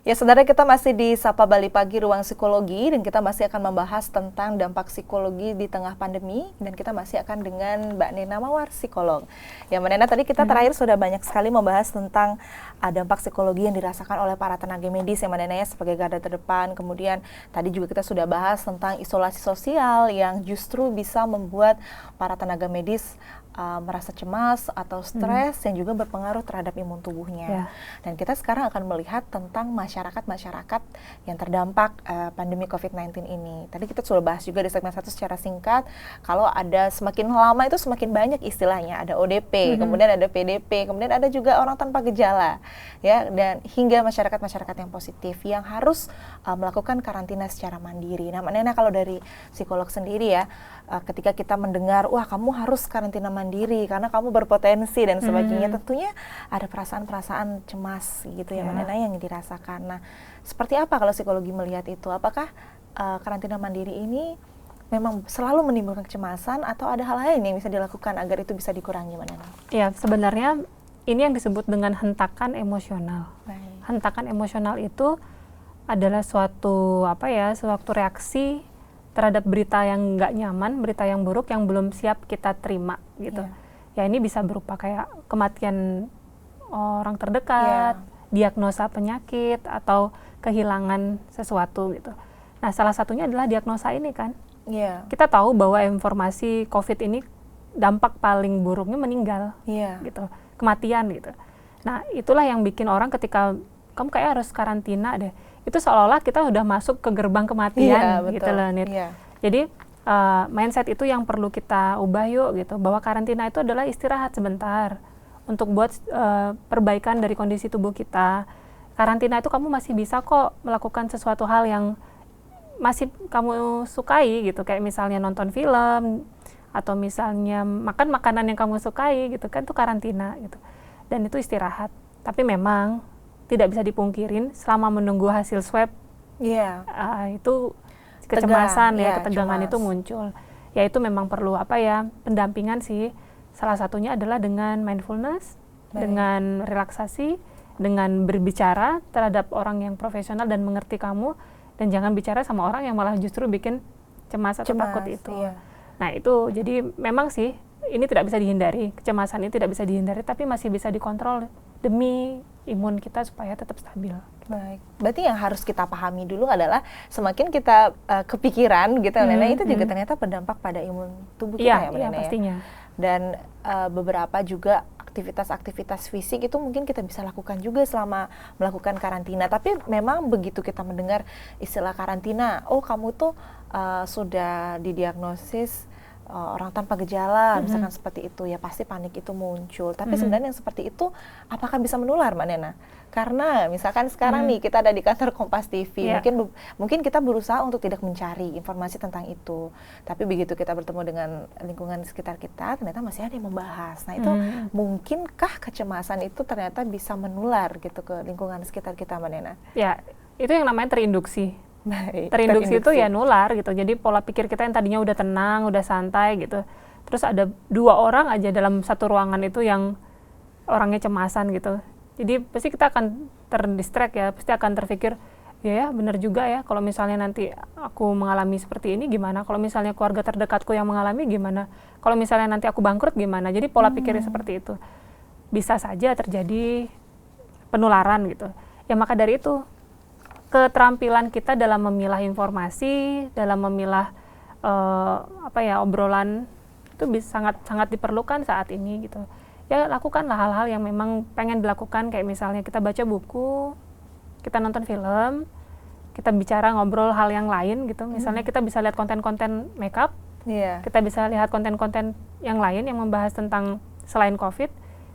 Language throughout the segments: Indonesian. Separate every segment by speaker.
Speaker 1: Ya, saudara, kita masih di Sapa Bali Pagi Ruang Psikologi dan kita masih akan membahas tentang dampak psikologi di tengah pandemi dan kita masih akan dengan Mbak Nena Mawar, psikolog. Ya, Mbak Nena, tadi kita terakhir sudah banyak sekali membahas tentang dampak psikologi yang dirasakan oleh para tenaga medis yang Mbak Nena ya sebagai garda terdepan. Kemudian tadi juga kita sudah bahas tentang isolasi sosial yang justru bisa membuat para tenaga medis merasa cemas atau stres yang juga berpengaruh terhadap imun tubuhnya. Dan kita sekarang akan melihat tentang masyarakat-masyarakat yang terdampak pandemi COVID-19 ini. Tadi kita sudah bahas juga di segmen 1 secara singkat, kalau ada semakin lama itu semakin banyak istilahnya, ada ODP, kemudian ada PDP, kemudian ada juga orang tanpa gejala, ya, dan hingga masyarakat-masyarakat yang positif yang harus melakukan karantina secara mandiri. Nah, Mbak Nena, kalau dari psikolog sendiri ya, ketika kita mendengar, wah kamu harus karantina mandiri karena kamu berpotensi dan sebagainya, tentunya ada perasaan-perasaan cemas gitu ya, Mbak Nena, yang dirasakan. Nah, seperti apa kalau psikologi melihat itu? Apakah karantina mandiri ini memang selalu menimbulkan kecemasan atau ada hal lain yang bisa dilakukan agar itu bisa dikurangi, Mbak Nena?
Speaker 2: Ya, sebenarnya ini yang disebut dengan hentakan emosional. Hentakan emosional itu adalah suatu reaksi terhadap berita yang nggak nyaman, berita yang buruk yang belum siap kita terima gitu. Ya, ini bisa berupa kayak kematian orang terdekat, diagnosa penyakit atau kehilangan sesuatu gitu. Nah, salah satunya adalah diagnosa ini kan. Kita tahu bahwa informasi COVID ini dampak paling buruknya meninggal, gitu, kematian gitu. Nah, itulah yang bikin orang ketika kamu kayak harus karantina deh, itu seolah-olah kita udah masuk ke gerbang kematian, gitu loh, Nit. Jadi mindset itu yang perlu kita ubah yuk gitu, bahwa karantina itu adalah istirahat sebentar untuk buat perbaikan dari kondisi tubuh kita. Karantina itu kamu masih bisa kok melakukan sesuatu hal yang masih kamu sukai gitu, kayak misalnya nonton film atau misalnya makan makanan yang kamu sukai gitu kan, itu karantina gitu. Dan itu istirahat. Tapi memang tidak bisa dipungkirin selama menunggu hasil swab, itu kecemasan ketegangan itu muncul. Ya, itu memang perlu pendampingan sih. Salah satunya adalah dengan mindfulness, dengan relaksasi, dengan berbicara terhadap orang yang profesional dan mengerti kamu, dan jangan bicara sama orang yang malah justru bikin cemas atau takut itu. Nah, itu jadi memang sih ini tidak bisa dihindari, kecemasan ini tidak bisa dihindari, tapi masih bisa dikontrol demi imun kita supaya tetap stabil.
Speaker 1: Baik, berarti yang harus kita pahami dulu adalah semakin kita kepikiran gitu, Nena, itu juga ternyata berdampak pada imun tubuh kita,
Speaker 2: ya, pastinya.
Speaker 1: Dan beberapa juga aktivitas-aktivitas fisik itu mungkin kita bisa lakukan juga selama melakukan karantina. Tapi memang begitu kita mendengar istilah karantina, oh kamu tuh sudah didiagnosis orang tanpa gejala, misalkan seperti itu, ya pasti panik itu muncul. Tapi sebenarnya yang seperti itu apakah bisa menular, Mbak Nena? Karena misalkan sekarang nih kita ada di kantor Kompas TV, mungkin kita berusaha untuk tidak mencari informasi tentang itu. Tapi begitu kita bertemu dengan lingkungan sekitar kita, ternyata masih ada yang membahas. Nah, itu mungkinkah kecemasan itu ternyata bisa menular gitu ke lingkungan sekitar kita, Mbak Nena?
Speaker 2: Ya, itu yang namanya terinduksi. Terinduksi itu ya nular gitu. Jadi pola pikir kita yang tadinya udah tenang, udah santai gitu, terus ada 2 orang aja dalam satu ruangan itu yang orangnya cemasan gitu. Jadi pasti kita akan terdistract ya, pasti akan terpikir, ya benar juga ya, kalau misalnya nanti aku mengalami seperti ini gimana, kalau misalnya keluarga terdekatku yang mengalami gimana, kalau misalnya nanti aku bangkrut gimana. Jadi pola pikirnya seperti itu. Bisa saja terjadi penularan gitu. Ya, maka dari itu keterampilan kita dalam memilah informasi, dalam memilah obrolan itu bisa sangat diperlukan saat ini gitu. Ya, lakukanlah hal-hal yang memang pengen dilakukan, kayak misalnya kita baca buku, kita nonton film, kita bicara ngobrol hal yang lain gitu. Misalnya kita bisa lihat konten-konten makeup, kita bisa lihat konten-konten yang lain yang membahas tentang selain COVID.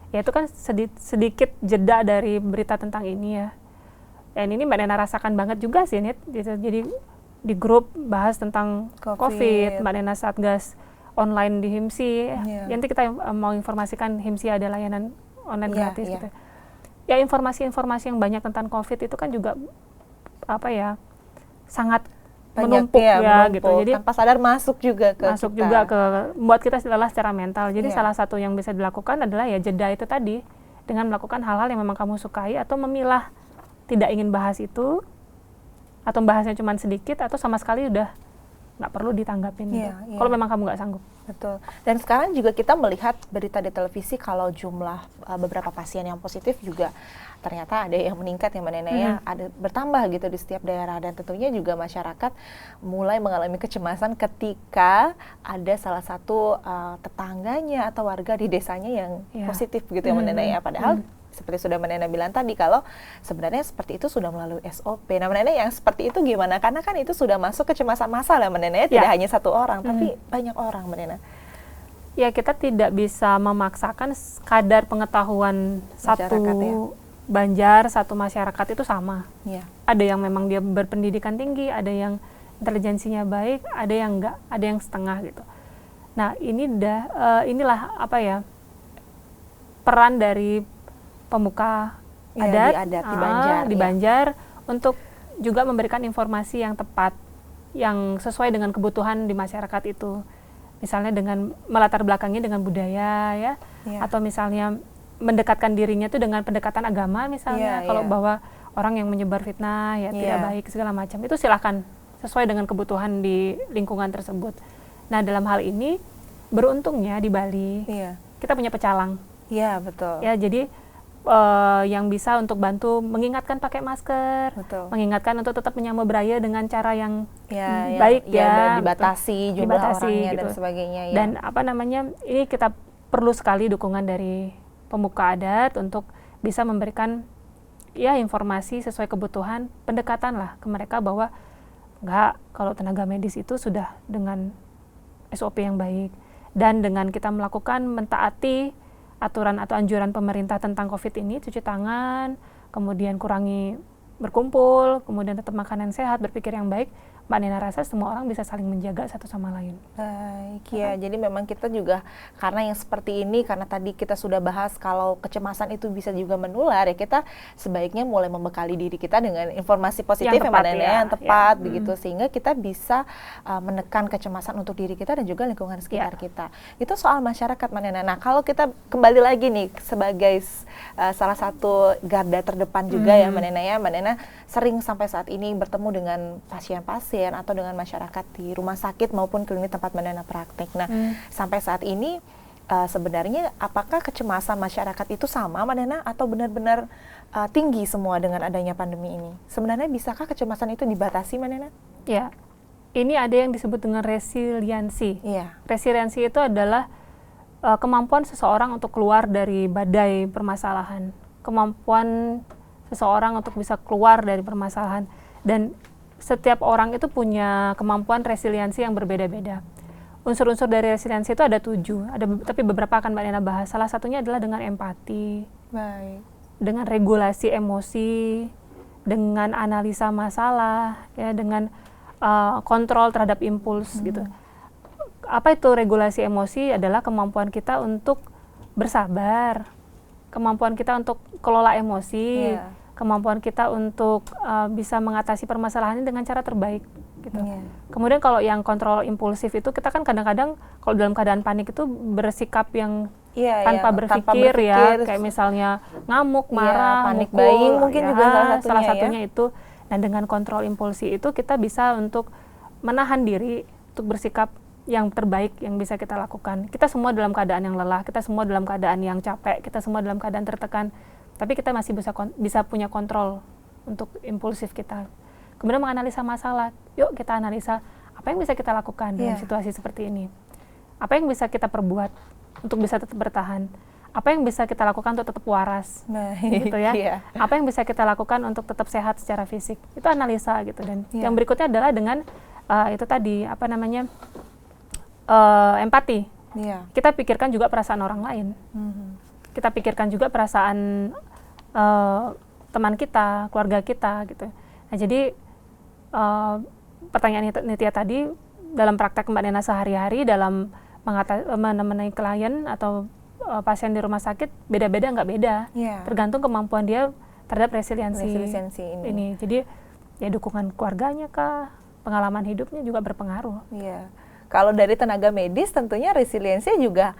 Speaker 2: Ya, itu kan sedikit jeda dari berita tentang ini ya. Dan ini Mbak Nena rasakan banget juga sih, Nit. Jadi di grup bahas tentang COVID, Mbak Nena Satgas online di HIMSI. Nanti kita mau informasikan HIMSI ada layanan online gratis gitu. Ya, informasi-informasi yang banyak tentang COVID itu kan juga sangat menumpuk gitu. Jadi
Speaker 1: tanpa sadar masuk juga ke
Speaker 2: buat kita lelah secara mental. Jadi salah satu yang bisa dilakukan adalah ya jeda itu tadi, dengan melakukan hal-hal yang memang kamu sukai atau memilah tidak ingin bahas itu, atau bahasnya cuma sedikit, atau sama sekali udah nggak perlu ditanggapin gitu. Kalau memang kamu nggak sanggup.
Speaker 1: Betul. Dan sekarang juga kita melihat berita di televisi kalau jumlah beberapa pasien yang positif juga ternyata ada yang meningkat ya Mbak Nena ya, ada bertambah gitu di setiap daerah, dan tentunya juga masyarakat mulai mengalami kecemasan ketika ada salah satu tetangganya atau warga di desanya yang positif gitu ya Mbak Nena ya. Padahal seperti sudah Mbak Nena bilang tadi, kalau sebenarnya seperti itu sudah melalui SOP. Nah Mbak Nena, yang seperti itu gimana? Karena kan itu sudah masuk kecemasan massal ya Mbak Nena ya, tidak hanya satu orang, tapi banyak orang Mbak Nena.
Speaker 2: Ya, kita tidak bisa memaksakan kadar pengetahuan satu Banjar, satu masyarakat itu sama. Ada yang memang dia berpendidikan tinggi, ada yang intelijensinya baik, ada yang enggak, ada yang setengah gitu. Nah inilah apa ya, peran dari pemuka adat di Banjar untuk juga memberikan informasi yang tepat, yang sesuai dengan kebutuhan di masyarakat itu. Misalnya dengan melatar belakangnya dengan budaya ya, atau misalnya mendekatkan dirinya tuh dengan pendekatan agama misalnya, kalau bahwa orang yang menyebar fitnah ya tidak baik segala macam, itu silahkan sesuai dengan kebutuhan di lingkungan tersebut. Nah dalam hal ini beruntungnya di Bali kita punya pecalang.
Speaker 1: Iya betul.
Speaker 2: Ya jadi yang bisa untuk bantu mengingatkan pakai masker, mengingatkan untuk tetap menyambut beraya dengan cara yang baik
Speaker 1: dan dibatasi jumlah orangnya gitu, dan sebagainya.
Speaker 2: Dan apa namanya, ini kita perlu sekali dukungan dari pemuka adat untuk bisa memberikan informasi sesuai kebutuhan, pendekatan lah ke mereka bahwa enggak, kalau tenaga medis itu sudah dengan SOP yang baik, dan dengan kita melakukan mentaati aturan atau anjuran pemerintah tentang COVID ini, cuci tangan, kemudian kurangi berkumpul, kemudian tetap makanan sehat, berpikir yang baik, Mbak Nena rasa semua orang bisa saling menjaga satu sama lain.
Speaker 1: Baik, jadi memang kita juga karena yang seperti ini, karena tadi kita sudah bahas kalau kecemasan itu bisa juga menular ya, kita sebaiknya mulai membekali diri kita dengan informasi positif yang tepat begitu, sehingga kita bisa menekan kecemasan untuk diri kita dan juga lingkungan sekitar kita. Itu soal masyarakat Mbak Nena. Nah kalau kita kembali lagi nih sebagai salah satu garda terdepan juga ya Mbak Nena ya, Mbak Nena sering sampai saat ini bertemu dengan pasien-pasien atau dengan masyarakat di rumah sakit maupun klinik tempat Mbak Nena praktek. Nah, sampai saat ini sebenarnya apakah kecemasan masyarakat itu sama Mbak Nena atau benar-benar tinggi semua dengan adanya pandemi ini? Sebenarnya bisakah kecemasan itu dibatasi Mbak Nena?
Speaker 2: Ya, ini ada yang disebut dengan resiliensi. Resiliensi itu adalah kemampuan seseorang untuk keluar dari badai permasalahan, kemampuan seseorang untuk bisa keluar dari permasalahan, dan setiap orang itu punya kemampuan resiliensi yang berbeda-beda. Unsur-unsur dari resiliensi itu ada 7, tapi beberapa akan Mbak Nena bahas. Salah satunya adalah dengan empati, dengan regulasi emosi, dengan analisa masalah, ya, dengan kontrol terhadap impuls gitu. Apa itu regulasi emosi? Adalah kemampuan kita untuk bersabar, kemampuan kita untuk kelola emosi, kemampuan kita untuk bisa mengatasi permasalahan ini dengan cara terbaik gitu. Kemudian kalau yang kontrol impulsif itu, kita kan kadang-kadang kalau dalam keadaan panik itu bersikap yang tanpa berpikir ya, kayak misalnya ngamuk, marah,
Speaker 1: panik
Speaker 2: mukul,
Speaker 1: buying mungkin juga
Speaker 2: salah satunya itu. Dan dengan kontrol impulsi itu kita bisa untuk menahan diri untuk bersikap yang terbaik yang bisa kita lakukan. Kita semua dalam keadaan yang lelah, kita semua dalam keadaan yang capek, kita semua dalam keadaan tertekan, tapi kita masih bisa punya kontrol untuk impulsif kita. Kemudian menganalisa masalah, yuk kita analisa apa yang bisa kita lakukan dalam situasi seperti ini, apa yang bisa kita perbuat untuk bisa tetap bertahan, apa yang bisa kita lakukan untuk tetap waras, gitu ya, apa yang bisa kita lakukan untuk tetap sehat secara fisik, itu analisa gitu. Dan yang berikutnya adalah dengan itu tadi apa namanya, empati. Kita pikirkan juga perasaan orang lain. Kita pikirkan juga perasaan teman kita, keluarga kita gitu. Nah jadi pertanyaan Nitya tadi, dalam praktek Mbak Nena sehari-hari dalam menemani klien atau pasien di rumah sakit, beda-beda nggak beda, tergantung kemampuan dia terhadap resiliensi ini. Jadi ya dukungan keluarganya kah, pengalaman hidupnya juga berpengaruh.
Speaker 1: kalau dari tenaga medis tentunya resiliensi juga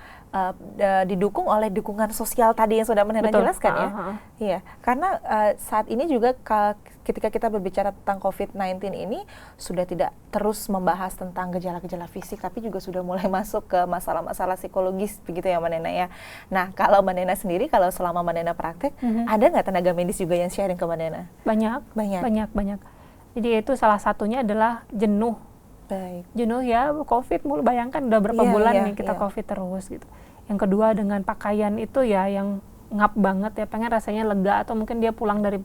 Speaker 1: didukung oleh dukungan sosial tadi yang sudah Manena jelaskan ya. Iya, karena saat ini juga ketika kita berbicara tentang COVID-19 ini sudah tidak terus membahas tentang gejala-gejala fisik, tapi juga sudah mulai masuk ke masalah-masalah psikologis begitu ya Manena ya. Nah, kalau Manena sendiri, kalau selama Manena praktek, ada nggak tenaga medis juga yang sharing ke Manena?
Speaker 2: Banyak. Jadi itu salah satunya adalah jenuh.
Speaker 1: Baik.
Speaker 2: Jenuh ya, COVID mulu, bayangkan udah berapa bulan nih kita COVID terus gitu. Yang kedua dengan pakaian itu ya yang ngap banget ya, pengen rasanya lega, atau mungkin dia pulang dari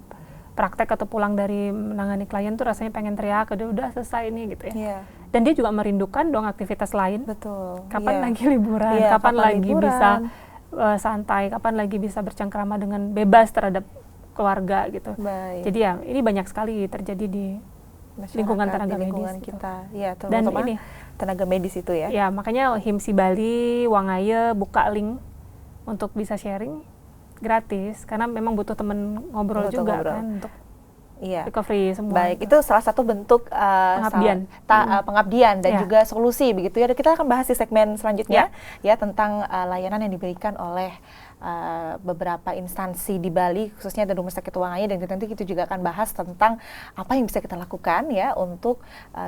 Speaker 2: praktek atau pulang dari menangani klien tuh rasanya pengen teriak, udah selesai nih gitu ya. Dan dia juga merindukan dong aktivitas lain.
Speaker 1: Betul.
Speaker 2: Kapan lagi liburan, kapan lagi bisa santai, kapan lagi bisa bercengkrama dengan bebas terhadap keluarga gitu.
Speaker 1: Baik.
Speaker 2: Jadi ya ini banyak sekali terjadi di
Speaker 1: masyarakat,
Speaker 2: lingkungan tenaga
Speaker 1: di lingkungan
Speaker 2: medis
Speaker 1: kita. Ya,
Speaker 2: dan ini
Speaker 1: tenaga medis itu ya.
Speaker 2: Ya, makanya HIMSI Bali, Wangaya buka link untuk bisa sharing gratis karena memang butuh temen ngobrol juga kan untuk recovery semua.
Speaker 1: Baik, itu salah satu bentuk pengabdian dan juga solusi begitu ya. Dan kita akan bahas di segmen selanjutnya ya tentang layanan yang diberikan oleh beberapa instansi di Bali, khususnya dari Rumah Sakit Wangaya, dan nanti kita juga akan bahas tentang apa yang bisa kita lakukan ya untuk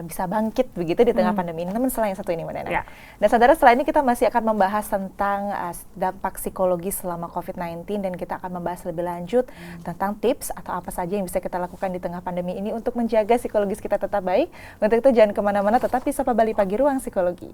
Speaker 1: bisa bangkit begitu di tengah pandemi ini. Namun setelah yang satu ini Manena. Dan saudara, setelah ini kita masih akan membahas tentang dampak psikologis selama COVID-19, dan kita akan membahas lebih lanjut tentang tips atau apa saja yang bisa kita lakukan di tengah pandemi ini untuk menjaga psikologis kita tetap baik. Untuk itu jangan kemana-mana, tetap di Sapa Bali Pagi, Ruang Psikologi.